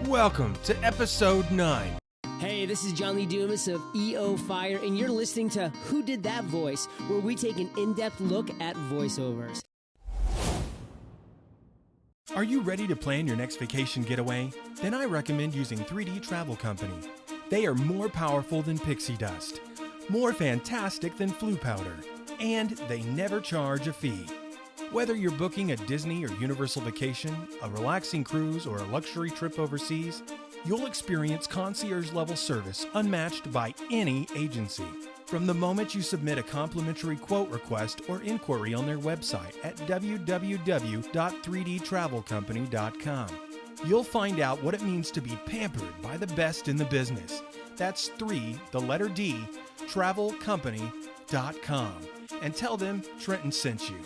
Welcome to episode 9. Hey, this is John Lee Dumas of EO Fire, and you're listening to Who Did That Voice, where we take an in-depth look at voiceovers. Are you ready to plan your next vacation getaway? Then I recommend using 3D Travel Company. They are more powerful than pixie dust, more fantastic than flu powder, and they never charge a fee. Whether you're booking a Disney or Universal vacation, a relaxing cruise, or a luxury trip overseas, you'll experience concierge-level service unmatched by any agency. From the moment you submit a complimentary quote request or inquiry on their website at www.3dtravelcompany.com, you'll find out what it means to be pampered by the best in the business. That's 3, the letter D, travelcompany.com. And tell them Trenton sent you.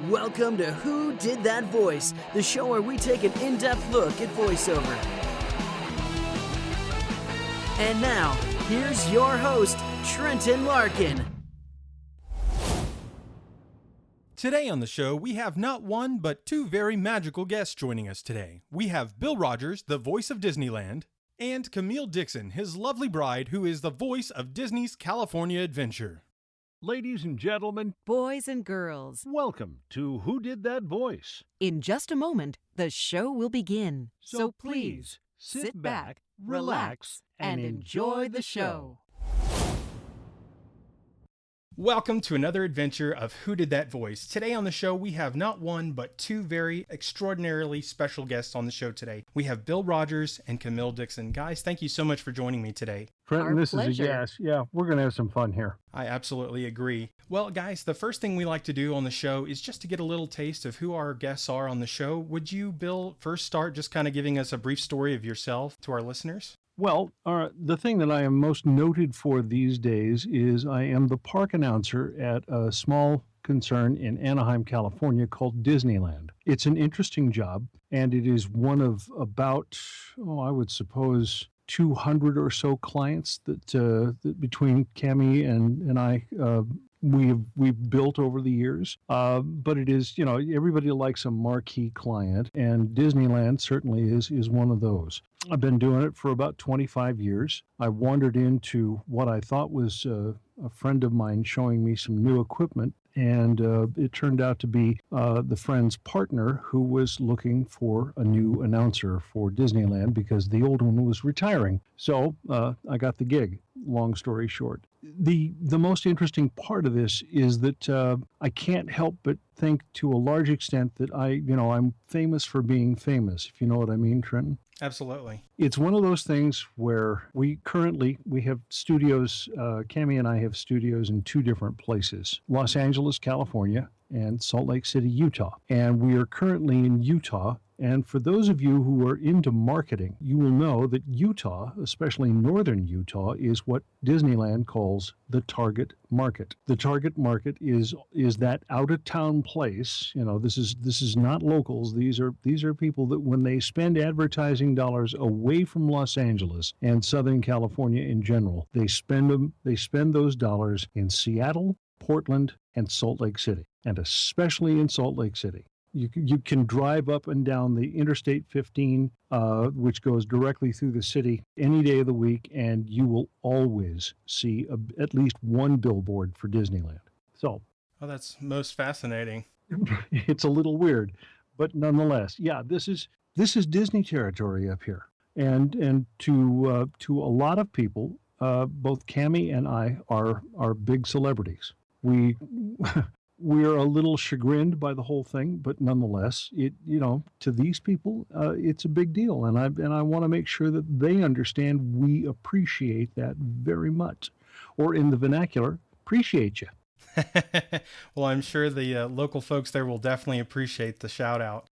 Welcome to Who Did That Voice, the show where we take an in-depth look at voiceover. And now, here's your host, Trenton Larkin. Today on the show, we have not one, but 2 very magical guests joining us today. We have Bill Rogers, the voice of Disneyland, and Camille Dixon, his lovely bride, who is the voice of Disney's California Adventure. Ladies and gentlemen, boys and girls, welcome to Who Did That Voice? In just a moment, the show will begin. So please, sit back, relax, and enjoy the show. Welcome to another adventure of Who Did That Voice? Today on the show, we have not one, but 2 very extraordinarily special guests on the show today. We have Bill Rogers and Camille Dixon. Guys, thank you so much for joining me today. Trenton, this pleasure. is a yes. Yeah, we're going to have some fun here. I absolutely agree. Well, guys, the first thing we like to do on the show is just to get a little taste of who our guests are on the show. Would you, Bill, first start just kind of giving us a brief story of yourself to our listeners? Well, the thing that I am most noted for these days is I am the park announcer at a small concern in Anaheim, California called Disneyland. It's an interesting job, and it is one of about, I would suppose, 200 or so clients that between Camille and I we've built over the years. But it is, everybody likes a marquee client, and Disneyland certainly is one of those. I've been doing it for about 25 years. I wandered into what I thought was a friend of mine showing me some new equipment, and it turned out to be the friend's partner who was looking for a new announcer for Disneyland because the old one was retiring. So I got the gig, long story short. The most interesting part of this is that I can't help but think to a large extent that I'm famous for being famous, if you know what I mean, Trenton. Absolutely. It's one of those things where we have studios, Camille and I have studios in 2 different places, Los Angeles, California, and Salt Lake City, Utah. And we are currently in Utah. And for those of you who are into marketing, you will know that Utah, especially northern Utah, is what Disneyland calls the target market. The target market is that out-of-town place. This is not locals. These are people that when they spend advertising dollars away from Los Angeles and Southern California in general, they spend those dollars in Seattle, Portland, and Salt Lake City, and especially in Salt Lake City. You can drive up and down the Interstate 15, which goes directly through the city any day of the week, and you will always see at least one billboard for Disneyland. So, Oh, that's most fascinating. it's a little weird, but nonetheless, yeah, this is Disney territory up here, and to a lot of people, both Camille and I are big celebrities. We're a little chagrined by the whole thing, but nonetheless, to these people, it's a big deal, and I want to make sure that they understand we appreciate that very much, or in the vernacular, appreciate you. Well, I'm sure the local folks there will definitely appreciate the shout out.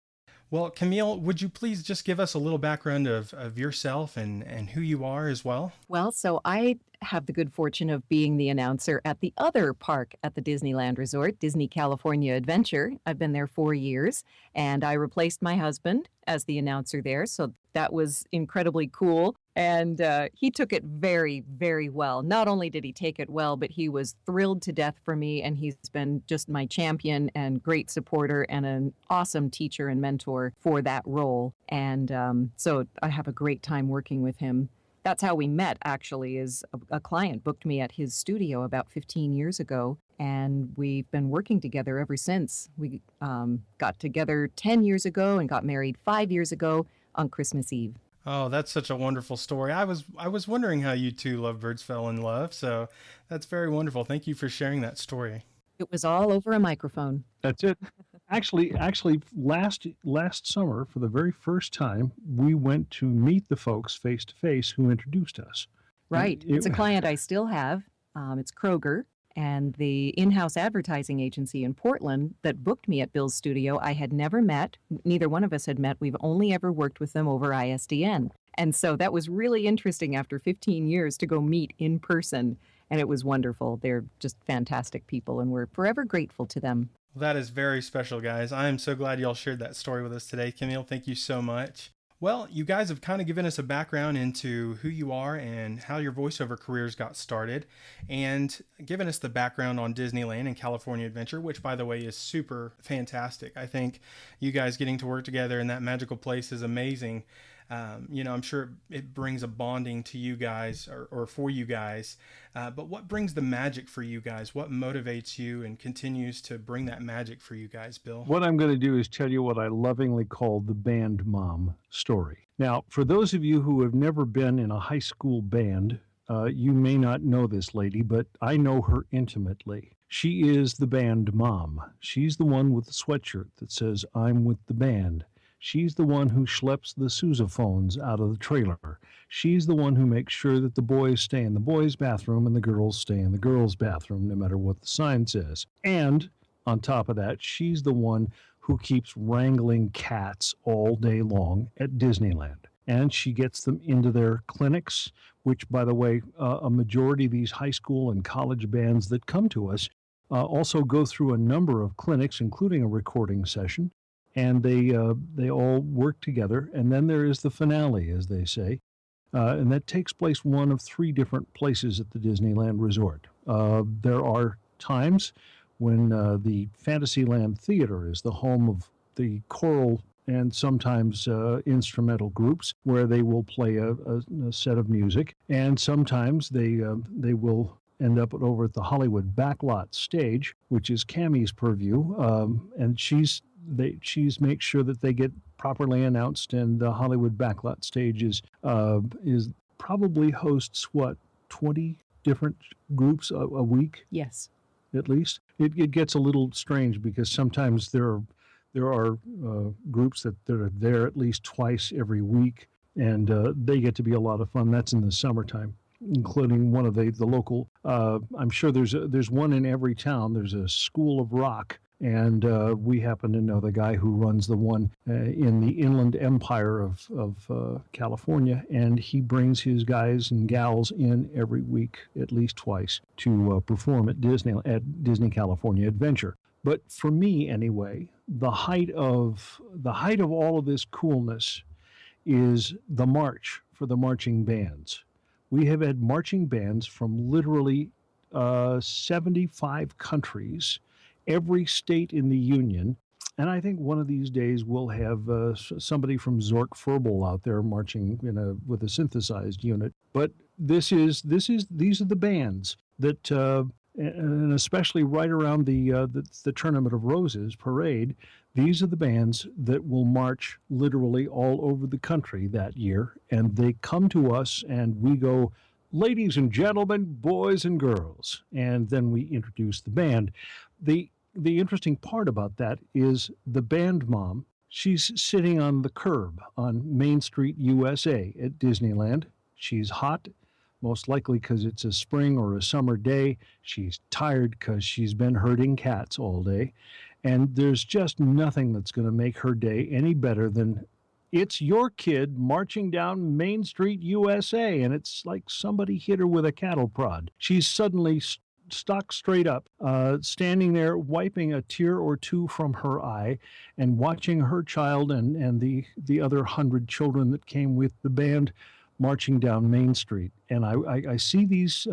Well, Camille, would you please just give us a little background of yourself and who you are as well? Well, so I have the good fortune of being the announcer at the other park at the Disneyland Resort, Disney California Adventure. I've been there 4 years, and I replaced my husband as the announcer there. So that was incredibly cool. And he took it very, very well. Not only did he take it well, but he was thrilled to death for me. And he's been just my champion and great supporter and an awesome teacher and mentor for that role. And so I have a great time working with him. That's how we met, actually, is a client booked me at his studio about 15 years ago, and we've been working together ever since. We got together 10 years ago and got married 5 years ago on Christmas Eve. Oh, that's such a wonderful story. I was wondering how you two lovebirds fell in love, so that's very wonderful. Thank you for sharing that story. It was all over a microphone. That's it. Actually, last summer, for the very first time, we went to meet the folks face to face who introduced us. Right. It's a client I still have. It's Kroger. And the in-house advertising agency in Portland that booked me at Bill's studio, I had never met. Neither one of us had met. We've only ever worked with them over ISDN. And so that was really interesting after 15 years to go meet in person. And it was wonderful. They're just fantastic people, and we're forever grateful to them. Well, that is very special, guys. I am so glad y'all shared that story with us today. Camille, thank you so much. Well, you guys have kind of given us a background into who you are and how your voiceover careers got started, and given us the background on Disneyland and California Adventure, which, by the way, is super fantastic. I think you guys getting to work together in that magical place is amazing. I'm sure it brings a bonding to you guys or for you guys. But what brings the magic for you guys? What motivates you and continues to bring that magic for you guys, Bill? What I'm going to do is tell you what I lovingly call the band mom story. Now, for those of you who have never been in a high school band, you may not know this lady, but I know her intimately. She is the band mom. She's the one with the sweatshirt that says, "I'm with the band." She's the one who schleps the sousaphones out of the trailer. She's the one who makes sure that the boys stay in the boys' bathroom and the girls stay in the girls' bathroom, no matter what the sign says. And on top of that, she's the one who keeps wrangling cats all day long at Disneyland. And she gets them into their clinics, which, by the way, a majority of these high school and college bands that come to us also go through a number of clinics, including a recording session. And they all work together. And then there is the finale, as they say. And that takes place one of three different places at the Disneyland Resort. There are times when the Fantasyland Theater is the home of the choral and sometimes instrumental groups, where they will play a set of music. And sometimes they will end up over at the Hollywood Backlot stage, which is Cammie's purview. And she's makes sure that they get properly announced, and the Hollywood Backlot stage is probably hosts 20 different groups a week. Yes, at least. It gets a little strange because sometimes there are groups that are there at least twice every week, and they get to be a lot of fun. That's in the summertime, including one of the local. I'm sure there's one in every town. There's a School of Rock. And we happen to know the guy who runs the one in the Inland Empire of California, and he brings his guys and gals in every week, at least twice, to perform at Disney California Adventure. But for me, anyway, the height of all of this coolness is the march for the marching bands. We have had marching bands from literally 75 countries. Every state in the union, and I think one of these days we'll have somebody from Zork Furball out there marching with a synthesized unit. But these are the bands that, and especially right around the Tournament of Roses parade, these are the bands that will march literally all over the country that year, and they come to us and we go, "Ladies and gentlemen, boys and girls," and then we introduce the band. The interesting part about that is the band mom. She's sitting on the curb on Main Street, USA at Disneyland. She's hot, most likely because it's a spring or a summer day. She's tired because she's been herding cats all day. And there's just nothing that's going to make her day any better than it's your kid marching down Main Street, USA. And it's like somebody hit her with a cattle prod. She's suddenly stock straight up, standing there, wiping a tear or two from her eye, and watching her child and the other 100 children that came with the band marching down Main Street. And I see these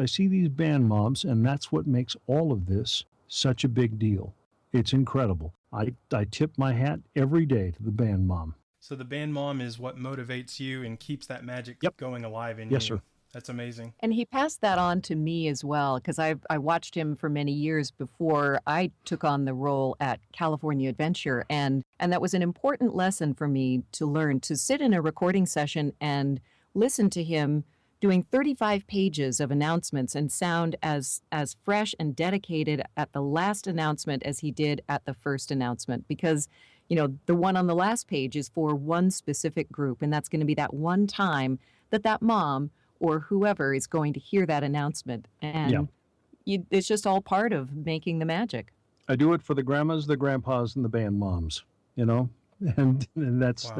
band moms, and that's what makes all of this such a big deal. It's incredible. I tip my hat every day to the band mom. So the band mom is what motivates you and keeps that magic going alive in you. Yes, sir. That's amazing. And he passed that on to me as well, because I watched him for many years before I took on the role at California Adventure. And that was an important lesson for me to learn, to sit in a recording session and listen to him doing 35 pages of announcements and sound as fresh and dedicated at the last announcement as he did at the first announcement. Because, the one on the last page is for one specific group, and that's going to be that one time that mom or whoever is going to hear that announcement. And it's just all part of making the magic. I do it for the grandmas, the grandpas, and the band moms, and that's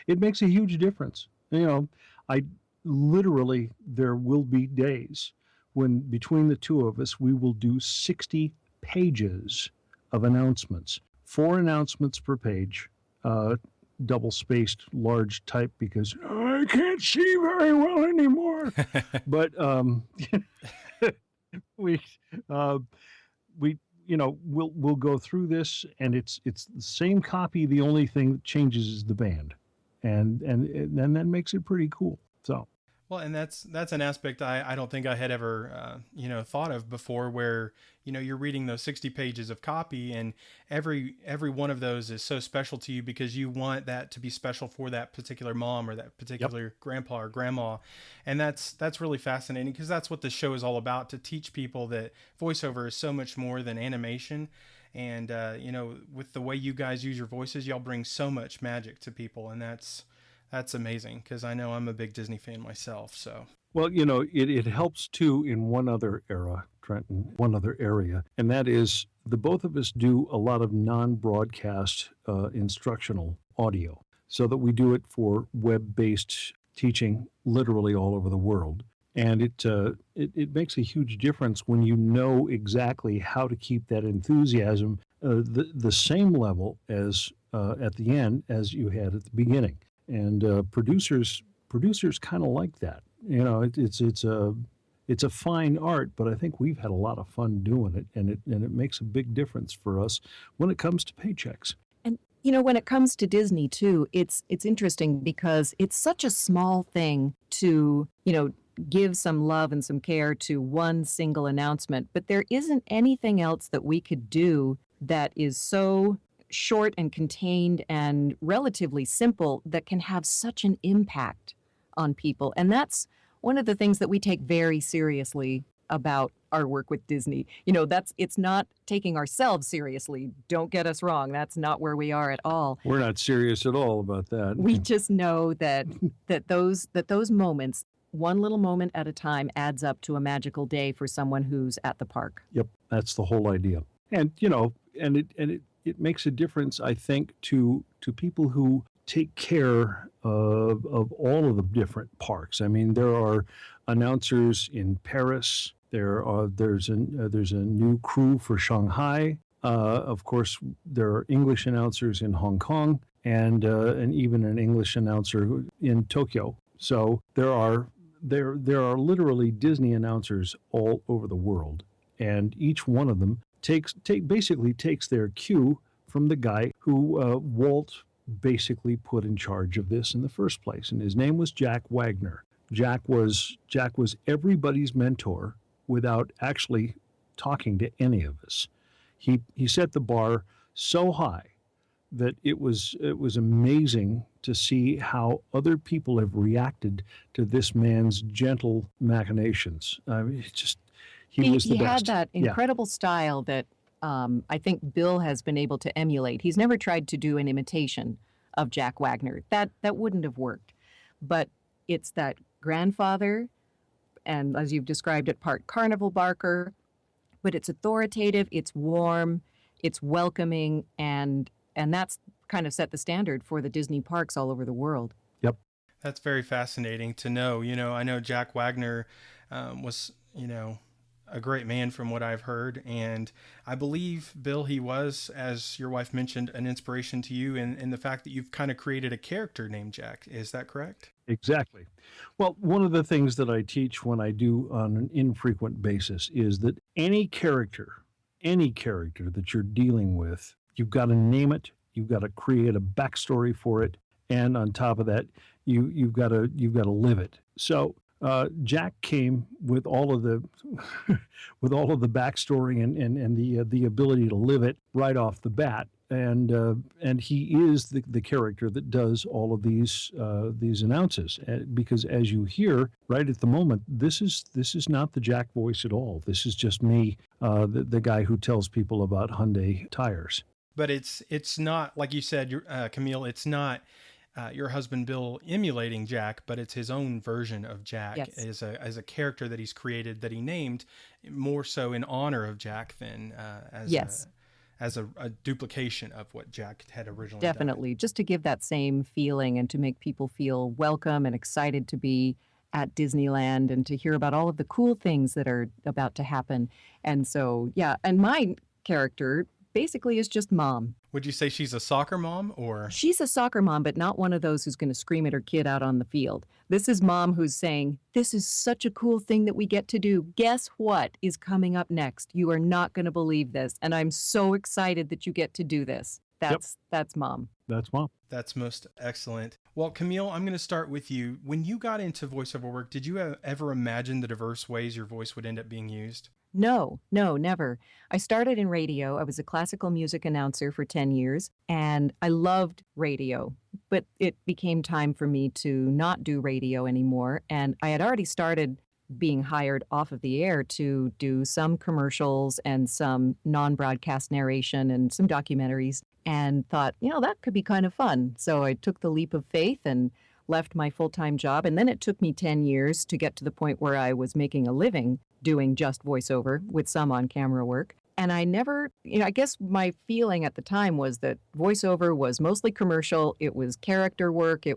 it makes a huge difference. I literally, there will be days when between the two of us, we will do 60 pages of announcements, 4 announcements per page, double-spaced large type because I can't see very well anymore. But we'll go through this, and it's the same copy. The only thing that changes is the band, and that makes it pretty cool. So. Well, and that's an aspect I don't think I had ever, thought of before, where, you're reading those 60 pages of copy, and every one of those is so special to you because you want that to be special for that particular mom or that particular grandpa or grandma. And that's really fascinating, because that's what the show is all about, to teach people that voiceover is so much more than animation. And, with the way you guys use your voices, y'all bring so much magic to people. And that's amazing, because I know I'm a big Disney fan myself. So, well, it helps too in one other area, and that is the both of us do a lot of non-broadcast instructional audio, so that we do it for web-based teaching literally all over the world. And it makes a huge difference when you know exactly how to keep that enthusiasm the same level as at the end as you had at the beginning. And producers kind of like that. It's a fine art, but I think we've had a lot of fun doing it, and it makes a big difference for us when it comes to paychecks. And when it comes to Disney too, it's interesting because it's such a small thing to give some love and some care to one single announcement, but there isn't anything else that we could do that is so short and contained and relatively simple that can have such an impact on people. And that's one of the things that we take very seriously about our work with Disney. It's not taking ourselves seriously. Don't get us wrong. That's not where we are at all. We're not serious at all about that. We just know that those moments, one little moment at a time, adds up to a magical day for someone who's at the park. Yep, that's the whole idea. And it makes a difference, I think, to people who take care of all of the different parks. I mean, there are announcers in Paris. There's a new crew for Shanghai. Of course, there are English announcers in Hong Kong, and even an English announcer in Tokyo. So there are literally Disney announcers all over the world, and each one of them basically takes their cue from the guy who Walt basically put in charge of this in the first place, and his name was Jack Wagner. Jack was everybody's mentor without actually talking to any of us. He set the bar so high that it was amazing to see how other people have reacted to this man's gentle machinations. I mean, he was the best. He had that incredible style that I think Bill has been able to emulate. He's never tried to do an imitation of Jack Wagner. That wouldn't have worked. But it's that grandfather, and as you've described it, part carnival barker, but it's authoritative, it's warm, it's welcoming, and that's kind of set the standard for the Disney parks all over the world. Yep. That's very fascinating to know. I know Jack Wagner was, a great man from what I've heard. And I believe, Bill, he was, as your wife mentioned, an inspiration to you in the fact that you've kind of created a character named Jack. Is that correct? Exactly. Well, one of the things that I teach when I do on an infrequent basis is that any character that you're dealing with, you've got to name it, you've got to create a backstory for it, and on top of that, you've got to live it. So Jack came with all of the with all of the backstory and the ability to live it right off the bat, and he is the character that does all of these announces, because as you hear right at the moment, this is not the Jack voice at all. This is just me, the guy who tells people about Hyundai tires. But it's not, like you said, Camille, it's not your husband Bill emulating Jack, but it's his own version of Jack. Yes. as a character that he's created, that he named more so in honor of Jack than as a duplication of what Jack had originally done. Definitely, just to give that same feeling and to make people feel welcome and excited to be at Disneyland and to hear about all of the cool things that are about to happen. And so, yeah, and my character basically is just mom. Would you say she's a soccer mom, or? She's a soccer mom, but not one of those who's going to scream at her kid out on the field. This is mom who's saying, this is such a cool thing that we get to do. Guess what is coming up next? You are not going to believe this. And I'm so excited that you get to do this. That's mom. That's mom. That's most excellent. Well, Camille, I'm going to start with you. When you got into voiceover work, did you ever imagine the diverse ways your voice would end up being used? No, never. I started in radio. I was a classical music announcer for 10 years, and I loved radio. But it became time for me to not do radio anymore, and I had already started being hired off of the air to do some commercials and some non-broadcast narration and some documentaries, and thought, that could be kind of fun. So I took the leap of faith and left my full-time job, and then it took me 10 years to get to the point where I was making a living doing just voiceover with some on-camera work. And I never, I guess my feeling at the time was that voiceover was mostly commercial, it was character work, and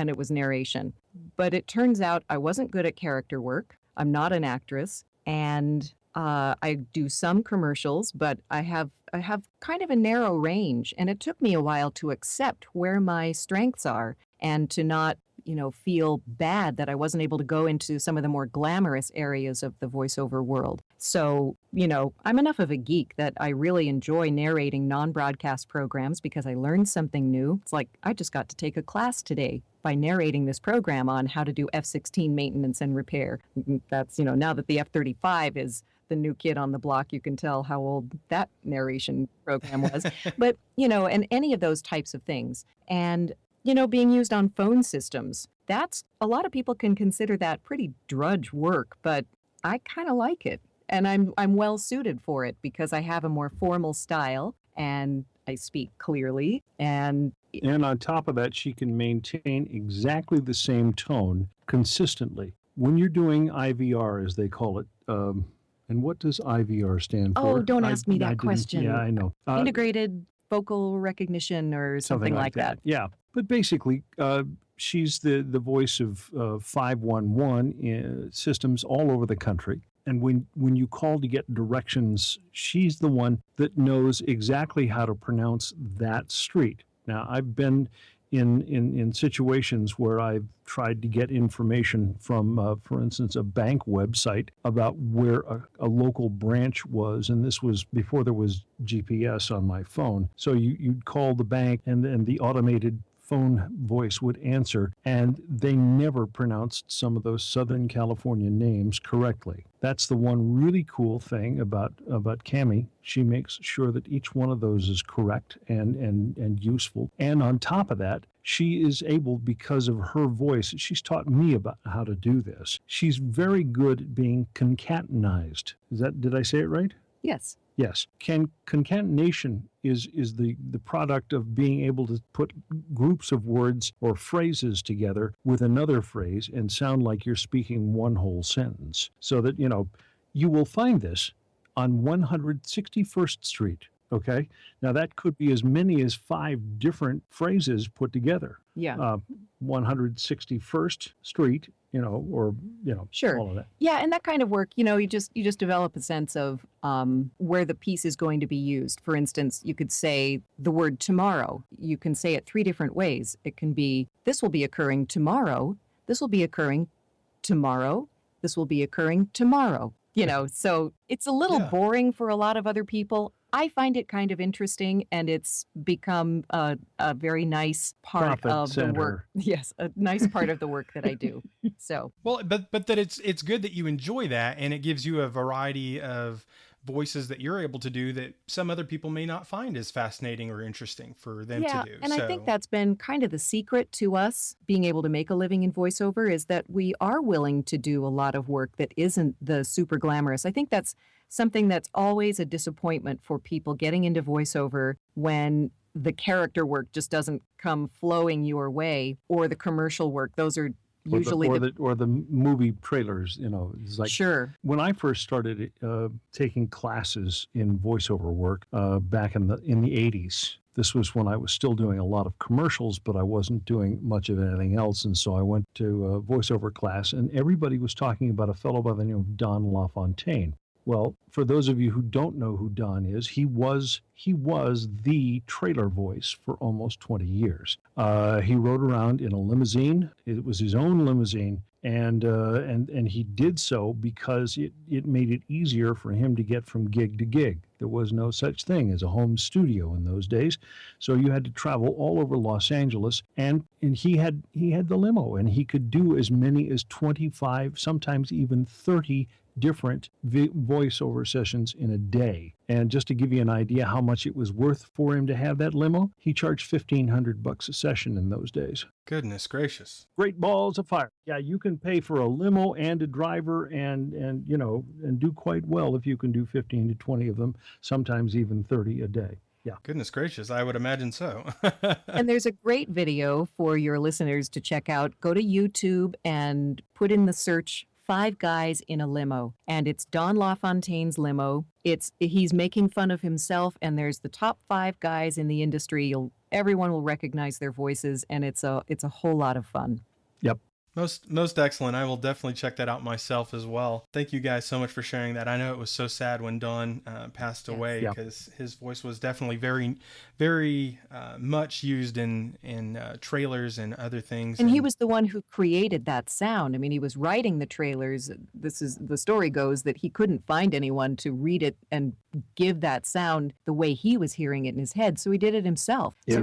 it was narration. But it turns out I wasn't good at character work. I'm not an actress, and I do some commercials, but I have kind of a narrow range, and it took me a while to accept where my strengths are and to not feel bad that I wasn't able to go into some of the more glamorous areas of the voiceover world. So, I'm enough of a geek that I really enjoy narrating non-broadcast programs because I learned something new. It's like I just got to take a class today by narrating this program on how to do F-16 maintenance and repair. That's, now that the F-35 is the new kid on the block, you can tell how old that narration program was. But, and any of those types of things. And being used on phone systems, that's, a lot of people can consider that pretty drudge work, but I kind of like it. And I'm well suited for it because I have a more formal style and I speak clearly. And on top of that, she can maintain exactly the same tone consistently. When you're doing IVR, as they call it, and what does IVR stand for? Oh, don't ask me that question. Yeah, I know. Integrated vocal recognition or something like that. Yeah. But basically, she's the voice of 511 systems all over the country. And when you call to get directions, she's the one that knows exactly how to pronounce that street. Now, I've been in situations where I've tried to get information from, for instance, a bank website about where a local branch was, and this was before there was GPS on my phone. So you'd call the bank, and the automated phone voice would answer, and they never pronounced some of those Southern California names correctly. That's the one really cool thing about Camille. She makes sure that each one of those is correct and useful. And on top of that, she is able, because of her voice, she's taught me about how to do this. She's very good at being concatenized. Did I say it right? Yes. Yes. Concatenation is the product of being able to put groups of words or phrases together with another phrase and sound like you're speaking one whole sentence. So that, you will find this on 161st Street Okay. Now that could be as many as 5 different phrases put together. Yeah. 161st Street, or, Sure. all of that. Yeah, and that kind of work, you just develop a sense of where the piece is going to be used. For instance, you could say the word tomorrow. You can say it 3 different ways. It can be, this will be occurring tomorrow. This will be occurring tomorrow. This will be occurring tomorrow. So it's a little Yeah. boring for a lot of other people. I find it kind of interesting, and it's become a very nice part Profit of the work. center. Yes, a nice part of the work that I do. So Well, but that it's good that you enjoy that, and it gives you a variety of voices that you're able to do that some other people may not find as fascinating or interesting for them yeah, to do. and I So think that's been kind of the secret to us being able to make a living in voiceover is that we are willing to do a lot of work that isn't the super glamorous. I think that's something that's always a disappointment for people getting into voiceover when the character work just doesn't come flowing your way, or the commercial work. Those are usually or the movie trailers, it's like sure. when I first started taking classes in voiceover work back in the 80s. This was when I was still doing a lot of commercials, but I wasn't doing much of anything else. And so I went to a voiceover class, and everybody was talking about a fellow by the name of Don LaFontaine. Well, for those of you who don't know who Don is, he was the trailer voice for almost 20 years. He rode around in a limousine. It was his own limousine, and he did so because it made it easier for him to get from gig to gig. There was no such thing as a home studio in those days, so you had to travel all over Los Angeles, and he had the limo, and he could do as many as 25, sometimes even 30 different voiceover sessions in a day. And just to give you an idea how much it was worth for him to have that limo, he charged $1,500 a session in those days. goodness gracious. Great balls of fire. Yeah, you can pay for a limo and a driver and do quite well if you can do 15 to 20 of them, sometimes even 30 a day. Yeah. Goodness gracious, I would imagine so. And there's a great video for your listeners to check out. Go to YouTube and put in the search 5 Guys in a Limo. And it's Don LaFontaine's limo. He's making fun of himself, and there's the top 5 guys in the industry. Everyone will recognize their voices, and it's a whole lot of fun. Yep. Most excellent. I will definitely check that out myself as well. Thank you guys so much for sharing that. I know it was so sad when Don passed away because his voice was definitely very, very much used in trailers and other things. And he was the one who created that sound. I mean, he was writing the trailers. The story goes that he couldn't find anyone to read it and give that sound the way he was hearing it in his head, so he did it himself. So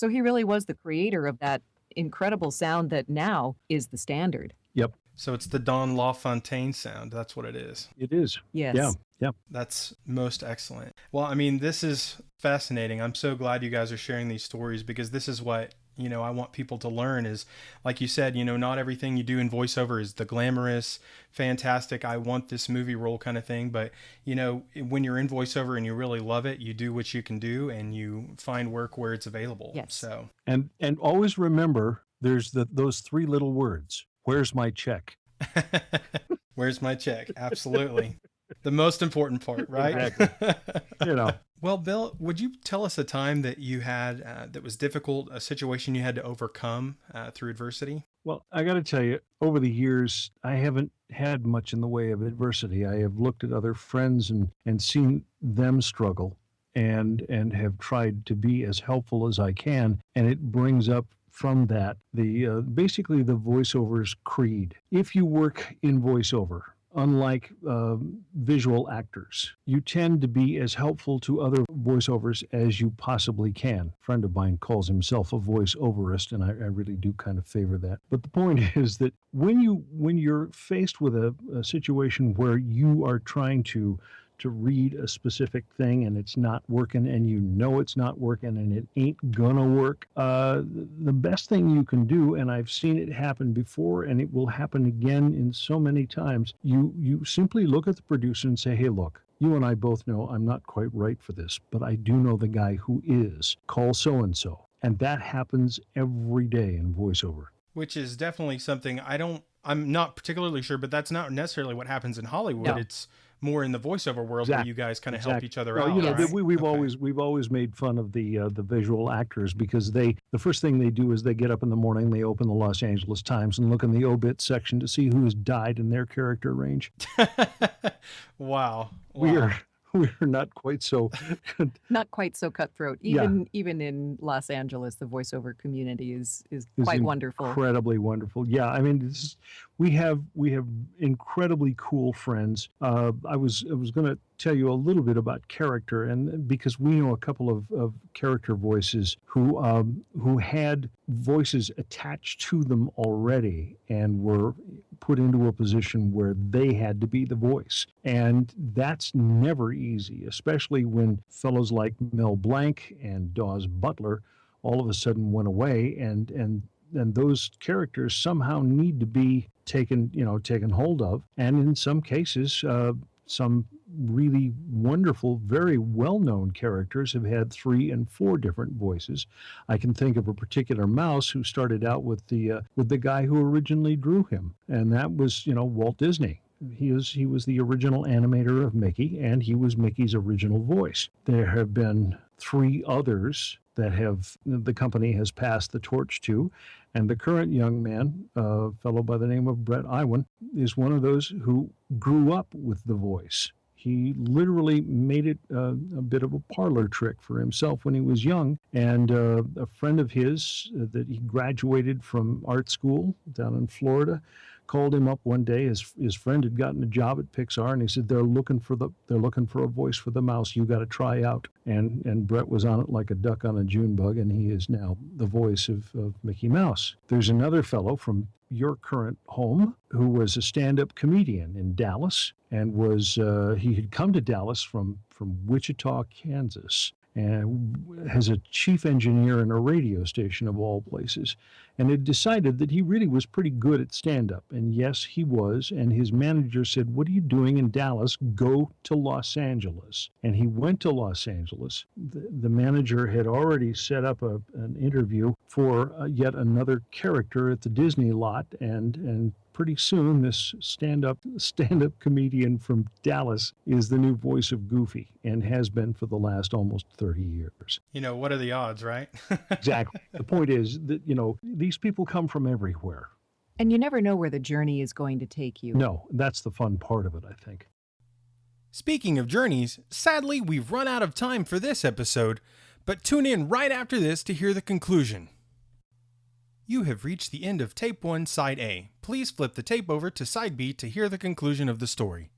he really was the creator of that incredible sound that now is the standard. Yep. So it's the Don LaFontaine sound. That's what it is. It is. Yes. Yeah. Yep. That's most excellent. Well, I mean, this is fascinating. I'm so glad you guys are sharing these stories because this is what, I want people to learn is, like you said, not everything you do in voiceover is the glamorous, fantastic, I want this movie role kind of thing. But, when you're in voiceover and you really love it, you do what you can do and you find work where it's available. Yes. So, And always remember, there's those 3 little words. Where's my check? where's my check? Absolutely. The most important part, right? Exactly. Well, Bill, would you tell us a time that you had that was difficult, a situation you had to overcome through adversity? Well, I got to tell you, over the years, I haven't had much in the way of adversity. I have looked at other friends and seen them struggle and have tried to be as helpful as I can. And it brings up from that basically the voiceover's creed. If you work in voiceover, unlike visual actors, you tend to be as helpful to other voiceovers as you possibly can. A friend of mine calls himself a voiceoverist, and I really do kind of favor that. But the point is that when you're faced with a situation where you are trying to read a specific thing and it's not working and it's not working and it ain't gonna work, the best thing you can do, and I've seen it happen before and it will happen again in so many times, you simply look at the producer and say, hey, look, you and I both know I'm not quite right for this, but I do know the guy who is. Call so-and-so. And that happens every day in voiceover. Which is definitely something I I'm not particularly sure, but that's not necessarily what happens in Hollywood. No. It's more in the voiceover world where you guys kind of help each other Well, out. you know, right? we've Okay. always made fun of the visual actors because the first thing they do is they get up in the morning, they open the Los Angeles Times and look in the obit section to see who has died in their character range. Wow. We Wow. are we are not quite so. Not quite so cutthroat. Yeah. Even in Los Angeles, the voiceover community is Is quite wonderful. incredibly wonderful. Yeah, I mean, we have incredibly cool friends. I was going to tell you a little bit about character, and because we know a couple of character voices who had voices attached to them already and were put into a position where they had to be the voice, and that's never easy, especially when fellows like Mel Blanc and Dawes Butler all of a sudden went away, and those characters somehow need to be taken hold of, and in some cases some really wonderful, very well-known characters have had 3 and 4 different voices. I can think of a particular mouse who started out with the guy who originally drew him, and that was Walt Disney. He was the original animator of Mickey, and he was Mickey's original voice. There have been 3 others that the company has passed the torch to, and the current young man, a fellow by the name of Brett Iwan, is one of those who grew up with the voice. He literally made it a bit of a parlor trick for himself when he was young, and a friend of his that he graduated from art school down in Florida called him up one day. His friend had gotten a job at Pixar, and he said they're looking for a voice for the mouse. You got to try out. And Brett was on it like a duck on a June bug, and he is now the voice of Mickey Mouse. There's another fellow from your current home who was a stand-up comedian in Dallas, and he had come to Dallas from Wichita, Kansas, and as a chief engineer in a radio station of all places, and had decided that he really was pretty good at stand-up. And yes, he was. And his manager said, "What are you doing in Dallas? Go to Los Angeles." And he went to Los Angeles. The manager had already set up an interview for yet another character at the Disney lot, and pretty soon this stand-up comedian from Dallas is the new voice of Goofy, and has been for the last almost 30 years. What are the odds, right? Exactly. The point is that, these people come from everywhere. And you never know where the journey is going to take you. No, that's the fun part of it, I think. Speaking of journeys, sadly, we've run out of time for this episode, but tune in right after this to hear the conclusion. You have reached the end of Tape 1, Side A. Please flip the tape over to Side B to hear the conclusion of the story.